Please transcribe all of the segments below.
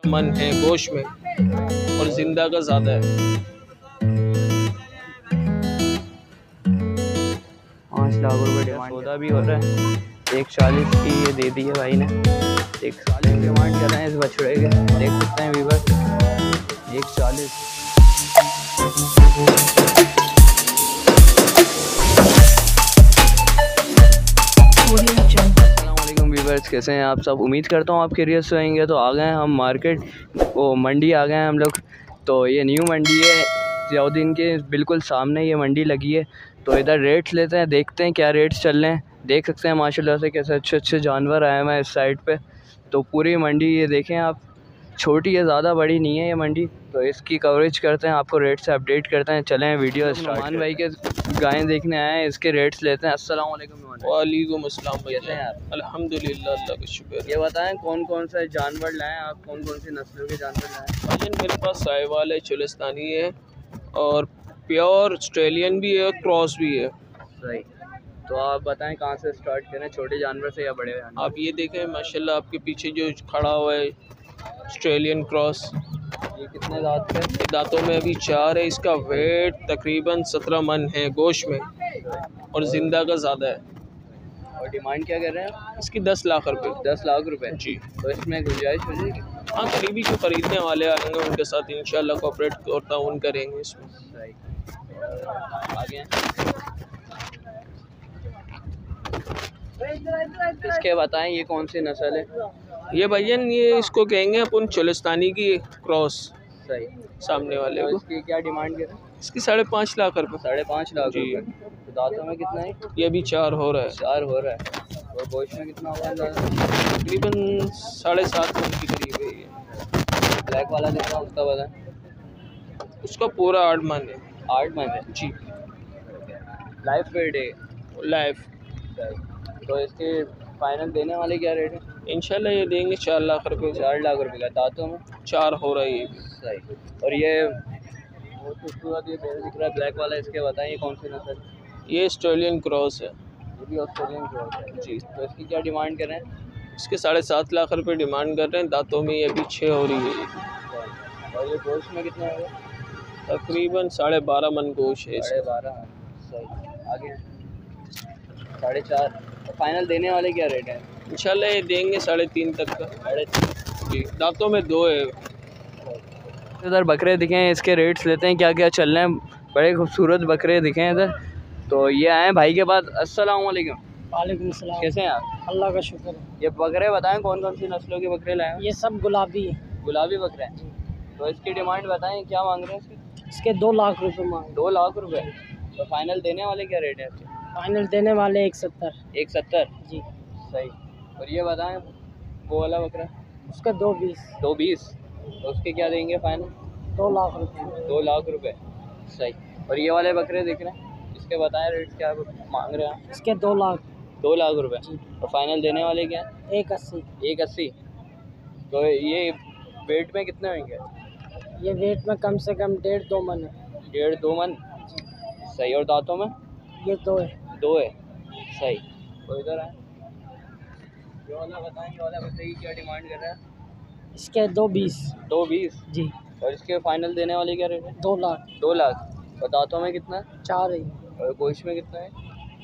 मन है गोश्त में और जिंदा का ज़्यादा है। 5 लाख रुपये डिमांड, सौदा भी हो रहा है। 140 की ये दे दी है भाई ने। 140 डिमांड कर रहे हैं इस बछड़े के, देख सकते हैं वीवर। 140। अस्सलामुअलैकुम वीवर्स, कैसे हैं आप सब? उम्मीद करता हूँ आप खैरियत से होंगे। तो आ गए हैं हम मार्केट, वो मंडी आ गए हैं हम लोग। तो ये न्यू मंडी है, ज़ियाउद्दीन के बिल्कुल सामने ये मंडी लगी है। तो इधर रेट्स लेते हैं, देखते हैं क्या रेट्स चल रहे हैं। देख सकते हैं माशाल्लाह से कैसे अच्छे अच्छे जानवर आए हुए हैं इस साइड पे। तो पूरी मंडी ये देखें आप, छोटी है, ज़्यादा बड़ी नहीं है ये मंडी। तो इसकी कवरेज करते हैं, आपको रेट से अपडेट करते हैं। चलें वीडियो स्टार्ट। नुमान भाई के गायें देखने आए हैं, इसके रेट्स लेते हैं। अस्सलाम वालेकुम नुमान भाई। वालेकुम अस्सलाम भाई। कैसे हैं आप? अल्हम्दुलिल्लाह, अल्लाह का शुक्र। ये बताएं कौन कौन से जानवर लाएं आप, कौन कौन सी नस्लों के जानवर लाएं? भाई मेरे पास साहिवाल है, चुलिस्तानी है और प्योर ऑस्ट्रेलियन भी है, क्रॉस भी है। सही। तो आप बताएं कहाँ से स्टार्ट करें, छोटे जानवर से या बड़े जानवर? आप ये देखें माशाल्लाह, आपके पीछे जो खड़ा हुआ है ऑस्ट्रेलियन क्रॉस, ये कितने दांत पे? दांतों में अभी 4 है। इसका वेट तकरीबन 17 मन है गोश्त में और जिंदा का ज़्यादा है। और डिमांड क्या कर रहे हैं? इसकी 10 लाख रुपए। 10 लाख रुपए जी। तो इसमें गुंजाइश हो जाएगी? हाँ, करीबी जो खरीदने वाले आएंगे उनके साथ इंशाल्लाह कोऑपरेट और ताउन करेंगे इसमें। सही। आगे इसके बताएं ये कौन सी नस्ल है? ये भैया ये इसको कहेंगे अपन चुलिस्तानी की क्रॉस। सही। सामने वाले को इसकी क्या डिमांड कर रहे हैं? इसकी 5.5 लाख रुपए। 5.5 लाख जी। रुपए। तो दांतों में कितना है? ये भी 4 हो रहा है। 4 हो रहा है। और गोश्त में कितना होगा? तकरीबन 7.5 मन के करीब है ये। ब्लैक वाला कितना उसका बताएं? उसका पूरा 8 मन है। 8 मन है जी। लाइफ वेट है लाइफ। तो इसके फाइनल देने वाले क्या रेट है? इंशाल्लाह ये देंगे 4 लाख रुपए। 4 लाख रुपए का। दांतों में 4 हो रहा है ये भी। सही। और ये बहुत खूबसूरत ये बेल दिख रहा है ब्लैक वाला, इसके बताएं ये कौन सी नस्ल? ये ऑस्ट्रेलियन क्रॉस है। ये भी ऑस्ट्रेलियन क्रॉस है। जी। तो इसकी क्या डिमांड कर रहे हैं? इसके 7.5 लाख रुपए डिमांड कर रहे हैं। दांतों में ये भी 6 हो रही है। और ये गोश्त में कितना है? तकरीबन 12.5 मन गोश्त है। 12.5। सही। आगे 4.5। फाइनल देने वाले क्या रेट है? इंशाल्लाह ये देंगे 3.5 तक का। 3.5। जी। दांतों में 2 है। इधर बकरे दिखे हैं, इसके रेट्स लेते हैं क्या क्या चल रहे हैं। बड़े खूबसूरत बकरे दिखे हैं इधर। तो ये आए भाई के पास। अस्सलाम वालेकुम। वालेकुम सलाम। कैसे हैं आप? अल्लाह का शुक्र है। ये बकरे बताएं कौन कौन सी नस्लों के बकरे लाए हैं? ये सब गुलाबी है। गुलाबी बकरे हैं। तो इसकी डिमांड बताएं, क्या मांग रहे हैं इसके? इसके 2 लाख रुपए मांग। 2 लाख रुपए। तो फाइनल देने वाले क्या रेट है इसके? फाइनल देने वाले 170। 170। जी। सही। और ये बताएं वो वाला बकरा? उसका 220। 220। तो उसके क्या देंगे फाइनल? 2 लाख रुपए। 2 लाख रुपए। सही। और ये वाले बकरे देख रहे हैं, इसके बताएं रेट क्या मांग रहे हैं? इसके 2 लाख। 2 लाख रुपए। जी। और फाइनल देने वाले क्या? 180। 180। तो ये वेट में कितने होंगे? ये वेट में कम से कम 1.5-2 मन है। 1.5-2 मन। सही। और दांतों में? ये 2 है। 2 है। सही। तो इधर आए, ये वाला बताएं, ये वाला बकरे की क्या डिमांड कर रहा है? इसके 220। 220। जी। और इसके फाइनल देने वाले क्या रेट है? 2 लाख। 2 लाख। और दांतों में कितना? 4 है। और गोश्त में कितना है?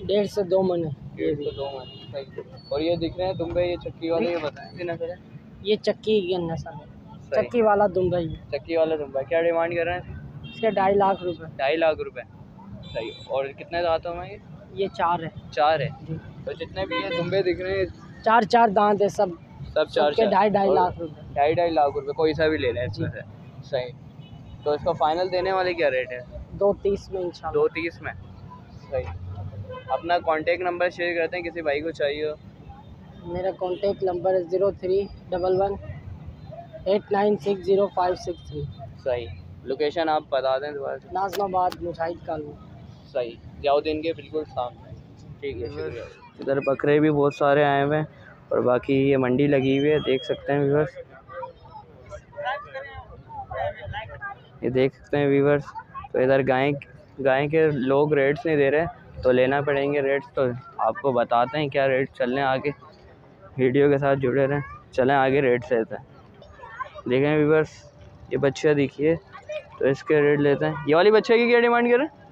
1.5 से 2 मन है। 1.5 से 2 मन। सही। और ये दिख रहे हैं दुम्बे, ये चक्की वाले, ये बताएं कितना है? ये चक्की की नस्ल है। सही। चक्की वाला दुम्बई है। चक्की वाला दुम्बा क्या डिमांड कर रहे हैं? इसके 2.5 लाख रुपए। 2.5 लाख रुपए। सही। और कितने दांतों में ये? ये 4 है। 4 है। जी। तो जितने भी ये दुम्बे दिख रहे हैं 4 दांत है सब। सब 4 के 2.5 लाख रुपए। 2.5 लाख रुपए कोई सा भी ले लें इसमें से। सही। तो इसका फाइनल देने वाले क्या रेट है? 230 में इंशाल्लाह। 230 में। सही। अपना कांटेक्ट नंबर शेयर करते हैं, किसी भाई को चाहिए हो? मेरा कॉन्टेक्ट नंबर है 0311 8960 सही। लोकेशन आप बता दें दोबारा से। नाजमाबाद मुजाहिद कॉलोनी। सही। ज़ियाउद्दीन के बिल्कुल सामने। ठीक है, शुक्रिया। इधर बकरे भी बहुत सारे आए हुए हैं और बाकी ये मंडी लगी हुई है, देख सकते हैं व्यूअर्स। ये देख सकते हैं व्यूअर्स। तो इधर गाय के लोग रेट्स नहीं दे रहे, तो लेना पड़ेंगे रेट्स। तो आपको बताते हैं क्या रेट चल रहे हैं, आगे वीडियो के साथ जुड़े रहें। चलें आगे रेट्स लेते हैं। देखें व्यूअर्स, ये बच्चा देखिए, तो इसके रेट लेते हैं। ये वाली बच्चे की क्या डिमांड कर रहे हैं?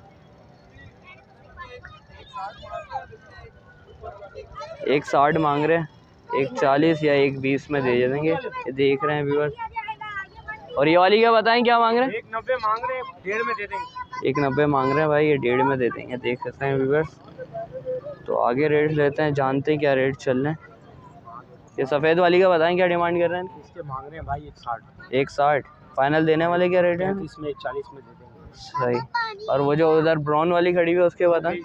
1.60 मांग रहे हैं, 1.40 या 1.20 में दे देंगे। ये देख रहे हैं व्यूअर्स। और ये वाली क्या बताएं, क्या मांग रहे हैं? 1.90 मांग रहे हैं, 1.5 में दे देंगे। 1.90 मांग रहे हैं भाई, ये 1.5 में दे देंगे। देख सकते हैं व्यूअर्स। तो आगे रेट लेते हैं, जानते हैं क्या रेट चल रहे हैं। ये सफ़ेद वाली का बताएं, क्या डिमांड कर रहे हैं? इसके मांग रहे हैं भाई 1.60। 1.60 फाइनल देने वाले क्या रेट है? इसमें 1.40 में दे देंगे। सही। और वो जो उधर ब्राउन वाली खड़ी हुई है उसके बताएं,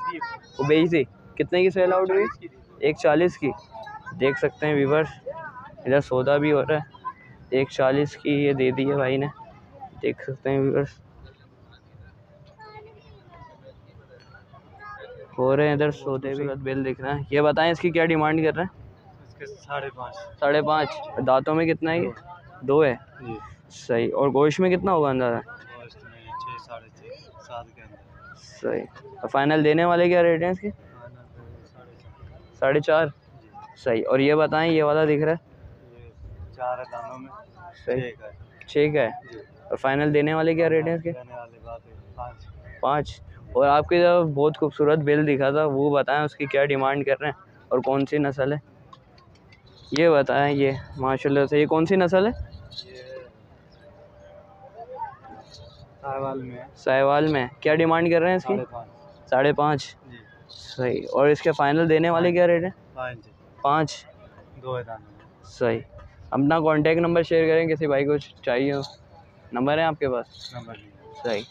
वो बेच दी। कितने की सेल आउट हुई? 1.40 की। देख सकते हैं व्यूअर्स, इधर सौदा भी हो रहा है। 1.40 की ये दे दी है भाई ने, देख सकते हैं व्यूअर्स। हो रहे हैं इधर सौदे भी। बिल दिख रहा है। ये बताएं इसकी क्या डिमांड कर रहे हैं? इसके 5.5। 5.5। दांतों में कितना है ये? 2 है। सही। और गोश्त में कितना होगा अंदाज़ा? 6, 6.5, 7 के अंदर। सही। और फाइनल देने वाले क्या रेट हैं इसके? 4.5। सही। और ये बताएं, ये वाला दिख रहा है? ये 4 है दानों में। सही। 6 का है। और फाइनल देने वाले क्या रेट हैं इसके? देने वाले बात है 5। और आपकी जब बहुत खूबसूरत बिल दिखा था, वो बताएं उसकी क्या डिमांड कर रहे हैं और कौन सी नस्ल है? ये बताएं। ये माशाल्लाह से, ये कौन सी नस्ल है? साहिवाल में। साहिवाल में। क्या डिमांड कर रहे हैं इसकी? 5.5। सही। और इसके फाइनल देने वाले क्या रेट है? 5। 2 है दानों में। सही। अपना कॉन्टेक्ट नंबर शेयर करें, किसी भाई को चाहिए हो। नंबर है आपके पास? नंबर नहीं। सही।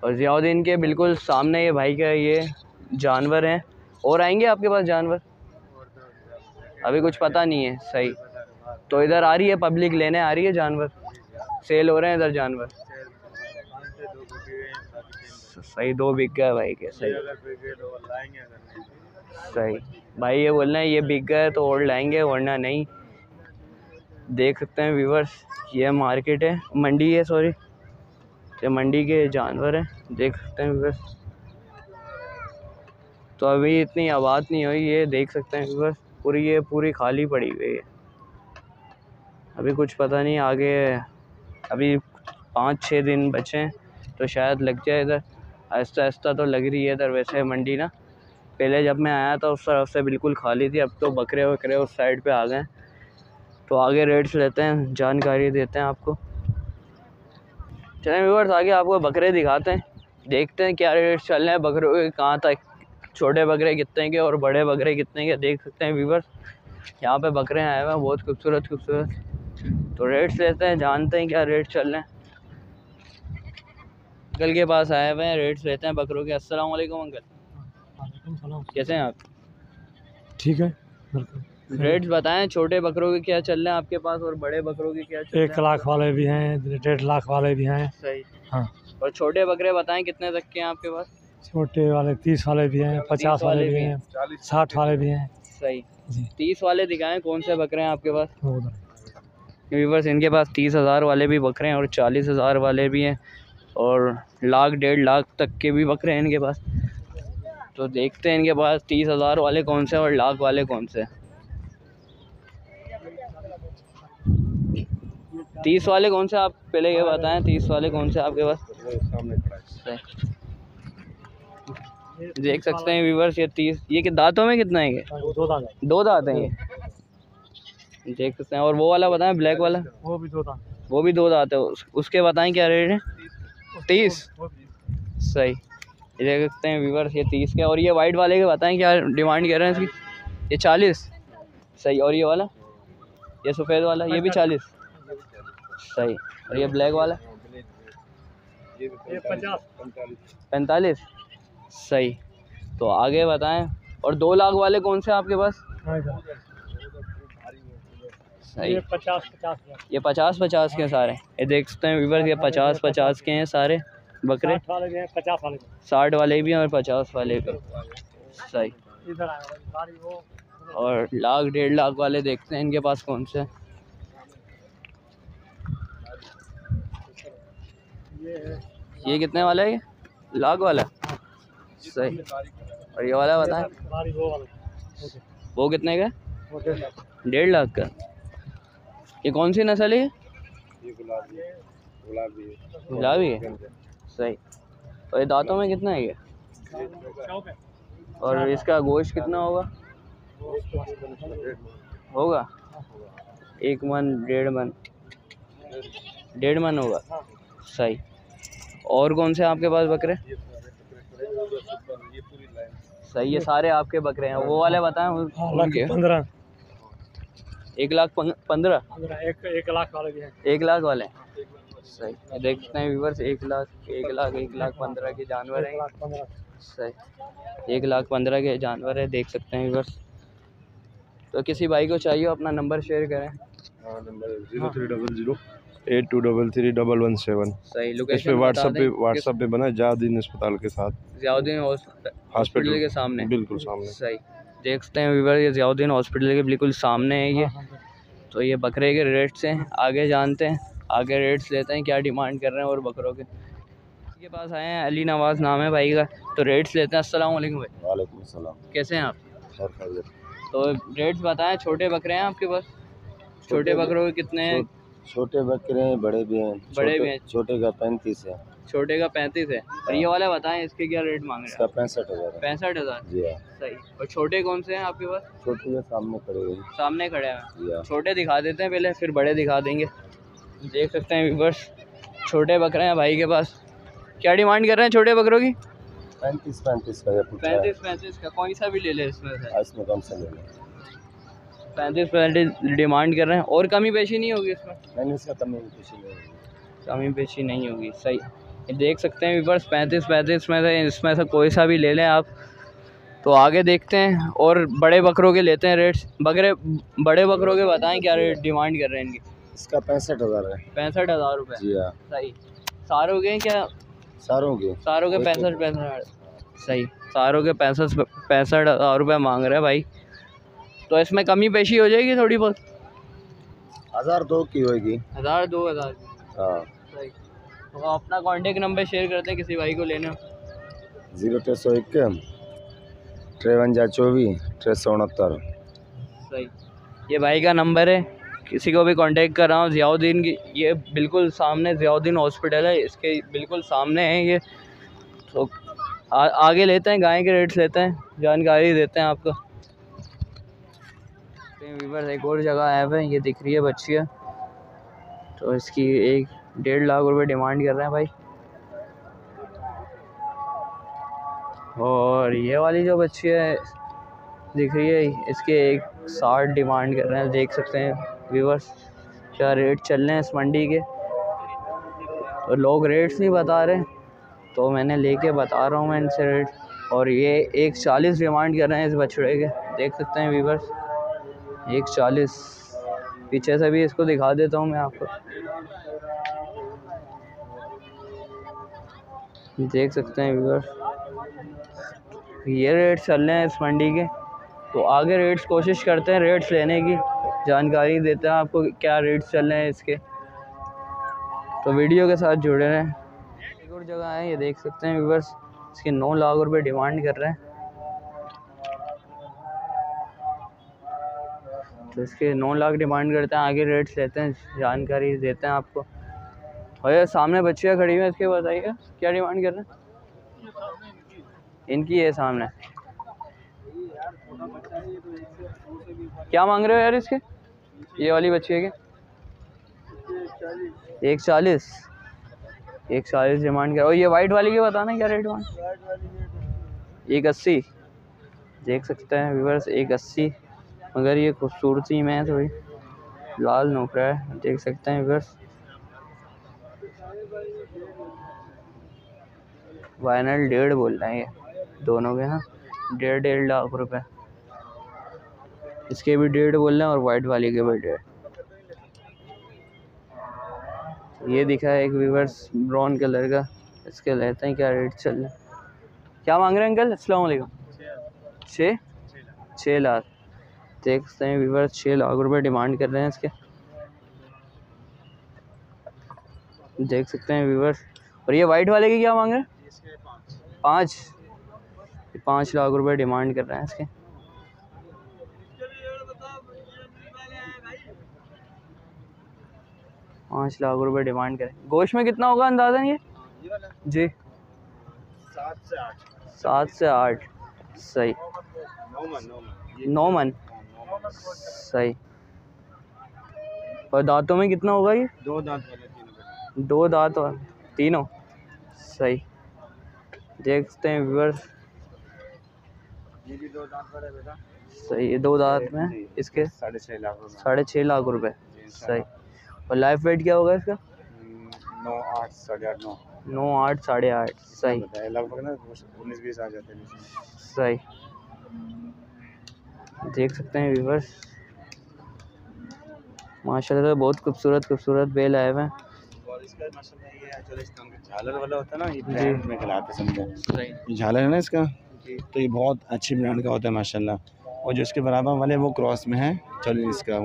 और ज़ियाउद्दीन के बिल्कुल सामने ये भाई का ये जानवर हैं। और आएंगे आपके पास जानवर? अभी कुछ पता नहीं है। सही। तो इधर आ रही है पब्लिक लेने, आ रही है जानवर, सेल हो रहे हैं इधर जानवर? सही। 2 बिक गया भाई के। सही। सही भाई, ये बोल रहे हैं ये बिक गया तो और लाएंगे, वरना नहीं। देख सकते हैं व्यूवर्स, ये मार्केट है, मंडी है, सॉरी, ये मंडी के जानवर हैं। देख सकते हैं व्यूवर्स। तो अभी इतनी आबाद नहीं हुई, ये देख सकते हैं व्यूवर्स, ये पूरी खाली पड़ी हुई है। अभी कुछ पता नहीं आगे, अभी 5-6 दिन बचे हैं तो शायद लग जाए इधर। आहिस्ता आहिस्ता तो लग रही है इधर वैसे मंडी ना। पहले जब मैं आया था उस तरफ से बिल्कुल खाली थी, अब तो बकरे वकरे उस साइड पे आ गए। तो आगे रेट्स लेते हैं, जानकारी देते हैं आपको। चलें व्यूअर्स, आगे आपको बकरे दिखाते हैं, देखते हैं क्या रेट चल रहे हैं बकरों के, कहाँ तक, छोटे बकरे कितने के और बड़े बकरे कितने के। देख सकते हैं व्यूअर्स, यहाँ पे बकरे आए हुए हैं बहुत खूबसूरत खूबसूरत। तो रेट्स लेते हैं, जानते हैं क्या रेट चल रहे हैं। अंकल के पास आए हुए हैं, रेट्स लेते हैं बकरों के। अस्सलाम वालेकुम अंकल, कैसे हैं आप? ठीक है। रेट्स बताएं, छोटे बकरों के क्या चल रहे हैं आपके पास और बड़े बकरों के क्या चल रहे हैं? 1 लाख वाले भी हैं, 1.5 लाख वाले भी हैं। सही। हाँ। और छोटे बकरे बताएं कितने तक के हैं आपके पास? छोटे वाले 30 वाले भी हैं, 50 वाले भी हैं, 60 वाले भी हैं। सही। जी। 30 वाले दिखाएं, कौन से बकरे हैं आपके पास? वो उधर। व्यूअर्स, इनके पास 30,000 वाले भी बकरे हैं और 40,000 वाले भी हैं और 1,00,000 1.5 लाख तक के भी बकरे हैं इनके पास। तो देखते हैं इनके पास 30,000 वाले कौन से और 1,00,000 वाले कौन से। 30 वाले कौन से आप पहले ये बताएं, 30 वाले कौन से आपके पास? देख सकते हैं व्यूअर्स, ये 30, ये कि दांतों में कितना है? ये 2 दांत हैं ये, देख सकते हैं। और वो वाला बताएं, ब्लैक वाला? वो भी 2 दांत। वो भी 2 दांत है। उसके बताएं क्या रेट है? 30। सही। ये देख सकते हैं व्यूअर्स, ये 30 के। और ये वाइट वाले के बताएं क्या डिमांड कर रहे हैं इसकी? ये 40। सही। और ये वाला, ये सफ़ेद वाला, ये भी 40। सही। और ये ब्लैक वाला? ये 45। सही। तो आगे बताएं। और 2 लाख वाले कौन से आपके पास? सही। ये 50-50 ये 50-50 के सारे, ये देख सकते हैं व्यूअर्स, ये 50-50 के हैं सारे बकरे। 60 वाले भी हैं, 50 वाले भी। 60 वाले भी हैं और 50 वाले भी। सही। इधर आए वो। और 1,00,000 1.5 लाख वाले देखते हैं इनके पास कौन से। ये कितने वाला है? ये 1,00,000 वाला। सही। और ये वाला बताएं, वो कितने का? 1.5 लाख का। ये कौन सी नस्ल है? गुलाबी है, सही। और ये दांतों में कितना है ये? और इसका गोश्त कितना होगा? 1 मन 1.5 मन होगा, सही। और कौन से आपके पास बकरे? सही, ये सारे आपके बकरे हैं। वो वाले बताएं। 1,15,000 1,15,000 1 लाख वाले भी हैं। 1 लाख वाले, सही। देख सकते हैं व्यूवर्स, 1,15,000 के जानवर हैं, सही। 1,15,000 के जानवर है, देख सकते हैं व्यूवर्स। तो किसी भाई को चाहिए अपना नंबर शेयर करें। नंबर 030082331117। सही। इस लोकेशन पे व्हाट्सएप पे बना जयाउद्दीन अस्पताल के साथ, ज़ियाउद्दीन हॉस्पिटल के सामने, बिल्कुल सामने। सही। देख सकते हैं व्यूवर, ये ज़ियाउद्दीन हॉस्पिटल के बिल्कुल सामने है ये। तो ये बकरे के रेट्स हैं, आगे जानते हैं, आगे रेट्स लेते हैं क्या डिमांड कर रहे हैं। और बकरों के पास आए हैं, अली नवाज़ नाम है भाई का, तो रेट्स लेते हैं। अस्सलाम वालेकुम भाई। वालेकुम सलाम। कैसे हैं आप? खैरियत। तो रेट्स बताएं। छोटे बकरे हैं आपके पास? छोटे बकरों के कितने हैं? छोटे बकरे हैं, बड़े भी हैं। बड़े भी हैं। छोटे का 35 है। छोटे का 35 है। और ये वाला बताएं, इसके क्या रेट मांग रहे हैं? इसका 65,000 है। 65,000, जी हाँ। सही। और छोटे कौन से हैं आपके पास? छोटे के सामने खड़े हैं। सामने खड़े हैं। जी हाँ। छोटे दिखा देते हैं पहले, फिर बड़े दिखा देंगे। देख सकते हैं व्यूअर्स, छोटे बकरे हैं भाई के पास। क्या डिमांड कर रहे हैं छोटे बकरों की? 35 का ये पूछा है। 35 का। कोई सा भी ले ले इसमें से। इसमें कम से ले लें। 35 डिमांड कर रहे हैं। और कमी पेशी नहीं होगी इसमें? नहीं, इसका कमी पेशी नहीं होगी। कमी पेशी नहीं होगी, सही। ये देख सकते हैं व्यूअर्स, 35 में से इसमें से कोई सा भी ले लें आप। तो आगे देखते हैं और बड़े बकरों के लेते हैं रेट्स। बड़े बकरों के बताएं क्या रेट डिमांड कर रहे हैं इनकी? इसका 65,000 है। 65,000 रुपये, जी हाँ। सही। सारों के क्या? सारों के 65,000, सही। सारों के 65,000 रुपये मांग रहे हैं भाई। तो इसमें कमी पेशी हो जाएगी थोड़ी बहुत? 1,002 की होगी। 1,000-2,000 हाँ, सही। तो अपना कॉन्टेक्ट नंबर शेयर करते हैं किसी भाई को लेना। 0301 5324 369। सही। ये भाई का नंबर है, किसी को भी कांटेक्ट कर रहा हूँ। ज़ियाउद्दीन की, ये बिल्कुल सामने ज़ियाउद्दीन हॉस्पिटल है, इसके बिल्कुल सामने है ये। तो आगे लेते हैं, गाय के रेट्स लेते हैं, जानकारी देते हैं आपको। व्यूअर्स, एक और जगह ऐप है, ये दिख रही है बच्चियाँ। तो इसकी 1.5 लाख रुपए डिमांड कर रहे हैं भाई। और ये वाली जो बच्ची है दिख रही है, इसके 1.60 डिमांड कर रहे हैं। देख सकते हैं व्यूअर्स क्या रेट चल रहे हैं इस मंडी के। तो लोग रेट्स नहीं बता रहे, तो मैंने लेके बता रहा हूँ मैं इनसे रेट। और ये 1.40 डिमांड कर रहे हैं इस बछड़े के। देख सकते हैं व्यूअर्स, 1.40। पीछे से भी इसको दिखा देता हूँ मैं आपको, देख सकते हैं व्यूअर्स, ये रेट चल रहे हैं इस मंडी के। तो आगे रेट्स कोशिश करते हैं, रेट्स लेने की जानकारी देते हैं आपको क्या रेट्स चल रहे हैं इसके। तो वीडियो के साथ जुड़े रहें। एक और जगह है, ये देख सकते हैं व्यूअर्स, इसके 9 लाख रुपए डिमांड कर रहे हैं। तो इसके 9 लाख डिमांड करते हैं, आगे रेट्स लेते हैं, जानकारी देते हैं आपको। और ये सामने बच्चियाँ खड़ी हुई हैं, इसके बताइए क्या डिमांड कर रहे हैं? इनकी है सामने, क्या मांग रहे हो यार इसके? ये वाली बच्ची है क्या? 1.40 डिमांड कर। और ये वाइट वाली के बताना क्या रेट मांग? 1.80। देख सकते हैं व्यूअर्स, 1.80। मगर ये खूबसूरती में है, थोड़ी लाल नोकरा है, देख सकते हैं व्यूअर्स। फाइनल 1.5 बोल रहे हैं ये दोनों के ना, 1.5 लाख रुपए। इसके भी 1.5 बोल रहे हैं और वाइट वाली के भी 1.5। ये दिखा है एक व्यूअर्स ब्राउन कलर का, इसके लेते हैं क्या रेट चल रहे हैं। क्या मांग रहे हैं अंकल? अस्सलाम वालेकुम। 6 लाख। देख सकते हैं व्यूअर्स, 6 लाख रुपए डिमांड कर रहे हैं इसके, देख सकते हैं व्यूअर्स। और ये वाइट वाले के क्या मांग रहे हैं? 5 लाख रुपए डिमांड कर रहे हैं इसके। 5 लाख रुपए डिमांड करें। गोश्त में कितना होगा अंदाज़न ये? जी 7 से 8। सही। 9 मन। सही। और दांतों में कितना होगा ये? 2 दांत वाले 2 दांत और तीनों। सही। देखते हैं व्यूअर्स। ये भी 2 दांत वाला बेटा। सही है। 2 दांत में इसके 6.5 लाख रुपए। 6.5 लाख रुपए। सही। और लाइफ वेट क्या होगा इसका? 9, 8, 8.5, 9। 9, 8, 8.5। सही। लगभग ना 19-20 आ जाते हैं। सही। देख सकते हैं व्यूअर्स, माशाल्लाह बहुत खूबसूरत बेल आए हुए हैं। और इसका माशाल्लाह ये है जो इसका झालर वाला होता है ना, ये ब्रांड में खिलाते समझे। सही। ये झालर है ना इसका, तो ये बहुत अच्छी ब्रांड का होता है माशाल्लाह। और जो इसके बराबर वाले वो क्रॉस में है चलिए इसका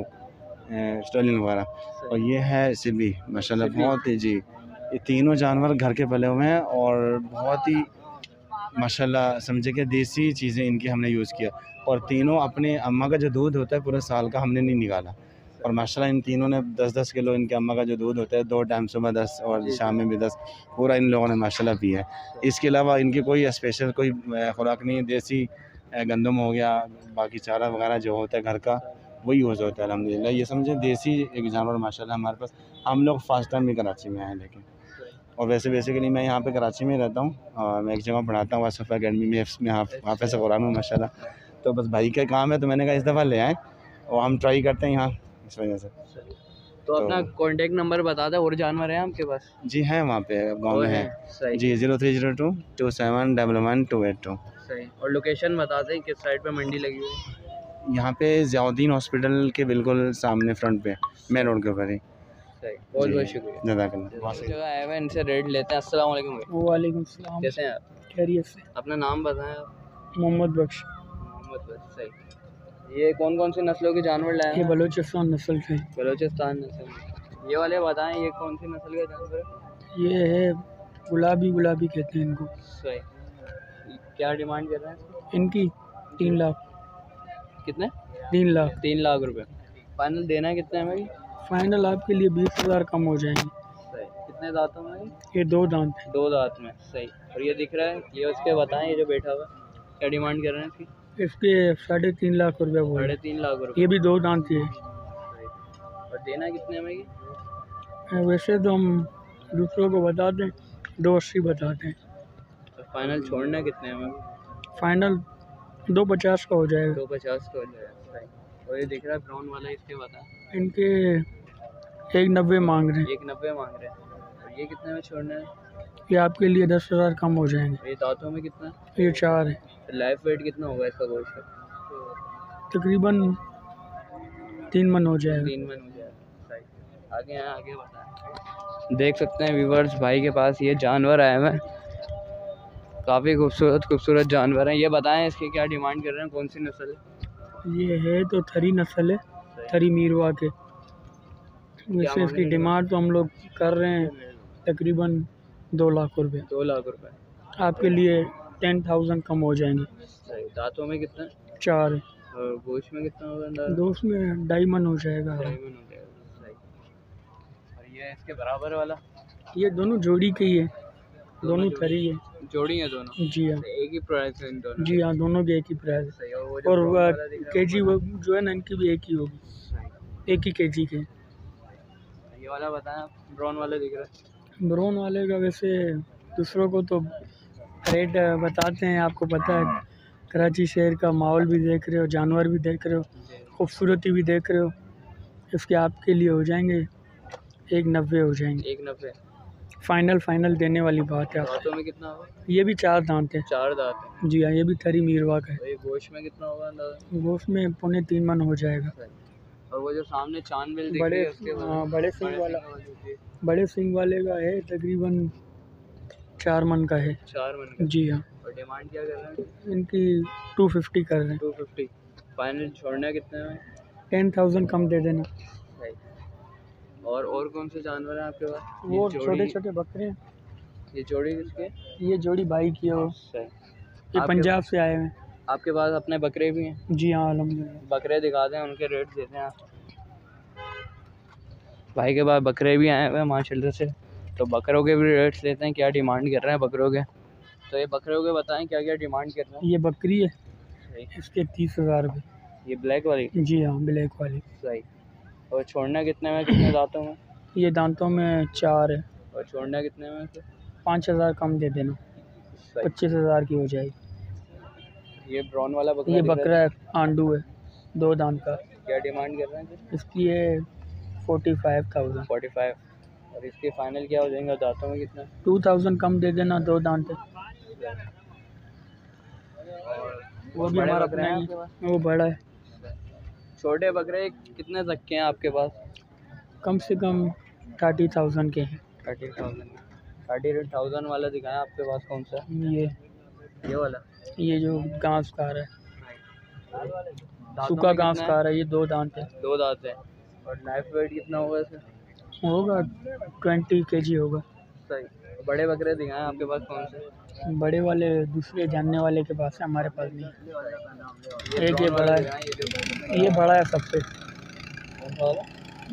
स्टर्लिंग वगैरह, और ये है सिबी माशाल्लाह बहुत ही जी। ये तीनों जानवर घर के पले हुए हैं और बहुत ही माशाल्लाह समझे कि देसी चीज़ें इनकी हमने यूज़ किया। और तीनों अपने अम्मा का जो दूध होता है पूरे साल का हमने नहीं निकाला। और माशाल्लाह इन तीनों ने 10-10 किलो इनके अम्मा का जो दूध होता है 2 टाइम सुबह 10 और शाम में भी 10 पूरा इन लोगों ने माशाल्लाह पिया है। इसके अलावा इनकी कोई स्पेशल कोई खुराक नहीं है। देसी गंदम हो गया, बाकी चारा वगैरह जो होता है घर का वही यूज़ होता है अल्हम्दुलिल्लाह। ये समझे देसी एक जानवर माशाल्लाह हमारे पास। हम लोग फर्स्ट टाइम भी कराची में आए, लेकिन और वैसे बेसिकली मैं यहाँ पे कराची में रहता हूँ और मैं एक जगह पढ़ाता हूँ वासफ़ा अकेडमी में हाफ़िज़ कुरान हूँ माशाल्लाह। तो बस भाई का काम है तो मैंने कहा इस दफ़ा ले आए और हम ट्राई करते हैं यहाँ, इस वजह से। तो अपना कॉन्टेक्ट नंबर बता दें। और जानवर हैं आपके पास? जी हैं, वहाँ पे गांव में है सही। जी 0302 2711 सही। और लोकेशन बता दें किस साइड पे मंडी लगी हुई है? यहाँ पे ज़ियाउद्दीन हॉस्पिटल के बिल्कुल सामने फ्रंट पे मेन रोड के ऊपर ही। सही। बहुत बहुत शुक्रिया। जज़ाकल्लाह। जगह आए हुए इनसे रेट लेते हैं। अस्सलाम वालेकुम भाई। वालेकुम सलाम। कैसे हैं आप? खैरियत से। अपना नाम बताएं आप। मोहम्मद बख्श। मोहम्मद बख्श। सही। ये कौन कौन से नस्लों के जानवर लाए ये हैं? बलूचिस्तान नस्ल के। बलूचिस्तान नस्ल। ये वाले बताएं ये कौन सी नस्ल के जानवर है? ये है गुलाबी कहते हैं इनको। सही। क्या डिमांड कर रहे हैं? इनकी 3 लाख। कितने? 3 लाख। 3 लाख रुपए। फाइनल देना है कितने में? फाइनल आपके लिए 20,000 कम हो जाएंगे। सही। कितने दांतों में? ये 2 दांत हैं। 2 दांत में। सही। और ये दिख रहा है ये उसके बताएं, ये जो बैठा हुआ है क्या डिमांड कर रहे हैं इसकी? इसके 3.5 लाख रुपये बोल। 3.5 लाख रुपए। ये भी 2 दांत ही है। सही। और देना कितने में ये? वैसे तो हम दूसरों को बताते हैं 280 बताते हैं। और फाइनल छोड़ना कितने में? फाइनल 250 का हो जाएगा। 250 का हो जाएगा। सही। और ये दिख रहा है ब्राउन वाला, इसके बता। इनके 190 मांग रहे हैं। 190 मांग रहे हैं। और ये कितने में छोड़ना है? ये आपके लिए 10,000 कम हो जाएंगे। ये दांतों में कितना? ये 4 है। लाइफ वेट कितना होगा इसका गोश्त का? तकरीबन 3 मन हो जाएगा। 3 मन हो जाएगा। सही। आगे हैं, आगे बताएं। देख सकते हैं व्यूवर्स, भाई के पास ये जानवर आए हुए हैं, काफ़ी खूबसूरत जानवर हैं। ये बताएं इसकी क्या डिमांड कर रहे हैं, कौन सी नस्ल है? ये है तो थरी नस्ल है, थरी मीरवा के। वैसे इसकी डिमांड तो हम लोग कर रहे हैं तकरीबन 2 लाख रुपए। 2 लाख रुपए। आपके लिए 10,000 कम हो जाएंगे। सही। दांतों में कितना? 4 है। और गोश्त में कितना होगा अंदाज़ा? दोस्त में 2.5 मन हो जाएगा। 2.5 मन हो जाएगा। सही। और ये इसके बराबर वाला? ये दोनों जोड़ी के ही है, दोनों थरी है। जोड़ी है दोनों? जी हाँ। एक ही प्राइस है इन दोनों? जी हाँ, दोनों के एक ही प्राइस है। सही। और वो जो और ब्राउन वाला दिख रहा है केजी वो जो है ना, इनकी भी एक ही होगी, सही। एक ही केजी के। ये वाला बताएं आप, ब्राउन वाला दिख रहा है? ब्राउन वाले का वैसे दूसरों को तो रेट बताते हैं, आपको पता है कराची शहर का माहौल भी देख रहे हो, जानवर भी देख रहे हो, खूबसूरती भी देख रहे हो। इसके आपके लिए हो जाएंगे 190 हो जाएंगे। 190। फाइनल देने वाली बात है आप। दांतों में कितना होगा? ये भी 4 दांत है। 4 दांत है। जी हाँ, ये भी थरी मीरवा का है। तो ये गोश्त में कितना होगा अंदाज़ा? गोश्त में 2.25 मन हो जाएगा। और वो जो सामने चांद बिल दिख रही बड़े है उसके हाँ, बड़े सिंग वाला, जी। बड़े सिंग वाले का है तकरीबन 4 मन का है। 4 मन का। जी हाँ। और डिमांड क्या कर रहे हैं? इनकी 250 कर रहे हैं। 250। फाइनल छोड़ना कितने में? 10,000 कम दे देना। सही। और कौन से जानवर हैं आपके पास? वो छोटे छोटे बकरे हैं। ये जोड़ी किसके? ये जोड़ी भाई की है वो। सही। ये पंजाब से आए हुए हैं। आपके पास अपने बकरे भी हैं? जी हाँ, अल्हम्दुलिल्लाह। बकरे दिखा दें, उनके रेट देते हैं आप। भाई के पास बकरे भी आए हुए हैं माशाल्लाह से, तो बकरों के भी रेट्स लेते हैं, क्या डिमांड कर रहे हैं बकरों के। तो ये बकरों के बताएं क्या क्या डिमांड कर रहे हैं। ये बकरी है, इसके 30,000 रुपये। ये ब्लैक वाली? जी हाँ, ब्लैक वाली। सही। और छोड़ना कितने में, कितने दांतों में? ये दांतों में 4 है। और छोड़ना कितने में? 5,000 कम दे देना, 25,000 की हो जाएगी। ये ब्राउन वाला बकरा? ये बकरा है, आंडू है, 2 दांत का। क्या डिमांड कर रहे हैं? इसकी ये 45,000। 45। और इसके फाइनल क्या हो जाएंगे दांतों में कितना? 2,000 कम दे देना, 2 दांत है। वो भी हमारा अपना ही, वो बड़ा है। छोटे बकरे कितने तक के हैं आपके पास? कम से कम 30,000 के हैं। 30,000 वाला दिखाएं आपके पास कौन सा? ये वाला? ये जो घास खा रहा है, सूखा घास खा रहा है, ये 2 दांत है। 2 दांत है। और लाइफ वेट कितना होगा इसमें? होगा 20 kg होगा। सही। बड़े बकरे दिखाएं आपके पास कौन से? बड़े वाले दूसरे जानने वाले के पास है, हमारे पास नहीं। एक ये बड़ा है, ये बड़ा है सबसे।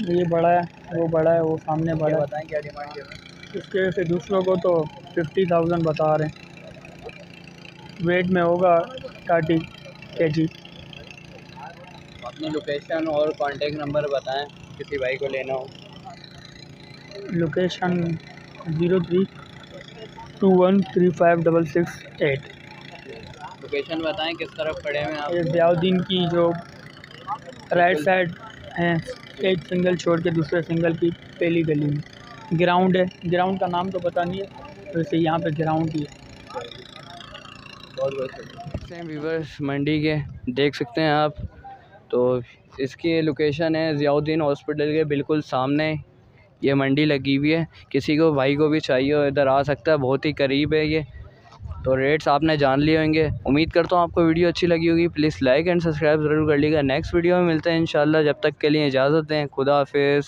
ये बड़ा है, वो बड़ा है, वो सामने बड़ा है। बताएं क्या डिमांड कर रहे हैं इसके से दूसरों को तो 50,000 बता रहे हैं। वेट में होगा 30 kg। अपनी लोकेशन और कांटेक्ट नंबर बताएं किसी भाई को लेना हो। लोकेशन 0321356668। लोकेशन बताएं किस तरफ खड़े हैं आप। ये ज़ियाउद्दीन की जो राइट साइड है, एक सिंगल छोड़ के दूसरे सिंगल की पहली गली में ग्राउंड है। ग्राउंड का नाम तो पता नहीं है, वैसे यहाँ पे ग्राउंड ही है। बहुत बहुत व्यूवर्स मंडी के देख सकते हैं आप, तो इसकी लोकेशन है ज़ियाउद्दीन हॉस्पिटल के बिल्कुल सामने ये मंडी लगी हुई है। किसी को भाई को भी चाहिए हो इधर आ सकता है, बहुत ही करीब है ये। तो रेट्स आपने जान लिए होंगे। उम्मीद करता हूँ आपको वीडियो अच्छी लगी होगी। प्लीज़ लाइक एंड सब्सक्राइब ज़रूर कर लीजिएगा। नेक्स्ट वीडियो में मिलते हैं इंशाल्लाह। जब तक के लिए इजाज़त दें, खुदा हाफिज़।